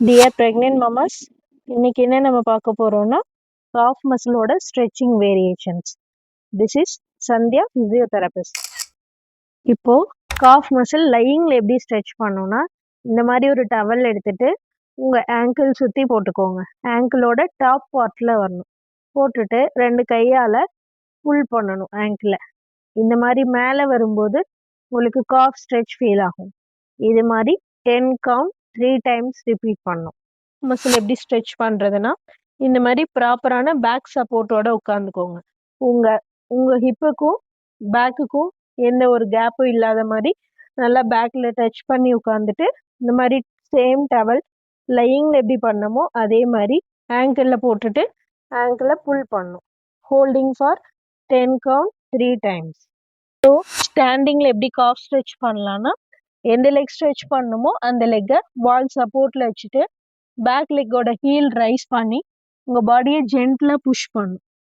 Dear pregnant mamas, இன்னைக்கு என்ன நம்ம பார்க்க போறோம்னா காஃப் மசிலோட stretching variations. This is Sandhya physiotherapist. இப்போ காஃப் மசில் லையிங்ல எப்படி ஸ்ட்ரெச் பண்ணோம்னா இந்த மாதிரி ஒரு டவல் எடுத்துட்டு உங்க ஆங்கிள் சுத்தி போட்டுக்கோங்க. ஆங்கிளோட டாப் பார்ட்ல வரணும். போட்டுட்டு 2 கையால புல் பண்ணணும் ஆங்கிள. இந்த மாதிரி மேலே வரும்போது உங்களுக்கு காஃப் ஸ்ட்ரெச் ஃபீல் ஆகும். இது மாதிரி 10 கவுண்ட் 3 டைம்ஸ் ரிப்பீட் பண்ணணும். மசில் எப்படி ஸ்ட்ரெச் பண்ணுறதுன்னா இந்த மாதிரி ப்ராப்பரான பேக் சப்போர்ட்டோட உட்காந்துக்கோங்க. உங்கள் ஹிப்புக்கும் பேக்குக்கும் எந்த ஒரு கேப்பும் இல்லாத மாதிரி நல்லா பேக்கில் டச் பண்ணி உட்காந்துட்டு இந்த மாதிரி சேம் டவல் லையிங்கில் எப்படி பண்ணமோ அதே மாதிரி ஆங்கிளில் போட்டுட்டு ஆங்கிளை புல் பண்ணணும். Holding for 10 count 3 times. So ஸ்டாண்டிங்கில் எப்படி காஃப் ஸ்ட்ரெச் பண்ணலான்னா எந்த லெக் ஸ்ட்ரெச் பண்ணணுமோ அந்த லெக்கை வால் சப்போர்ட்டில் வச்சுட்டு பேக் லெக்கோட ஹீல் ரைஸ் பண்ணி உங்கள் பாடியை ஜென்டிலாக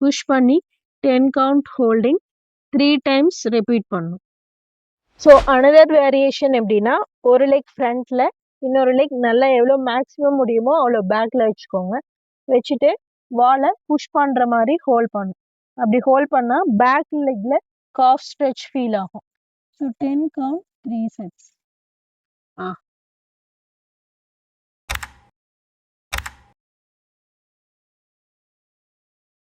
புஷ் பண்ணி 10 கவுண்ட் ஹோல்டிங் 3 டைம்ஸ் ரிப்பீட் பண்ணணும். ஸோ அனதர் வேரியேஷன் எப்படின்னா ஒரு லெக் ஃப்ரண்ட்டில் இன்னொரு லெக் நல்லா எவ்வளோ மேக்ஸிமம் முடியுமோ அவ்வளோ பேக்கில் வச்சுக்கோங்க. வச்சுட்டு வாலை புஷ் பண்ணுற மாதிரி ஹோல்ட் பண்ணும். அப்படி ஹோல்ட் பண்ணால் பேக் லெக்கில் காஃப் ஸ்ட்ரெச் ஃபீல் ஆகும். So 10 count 3 sets.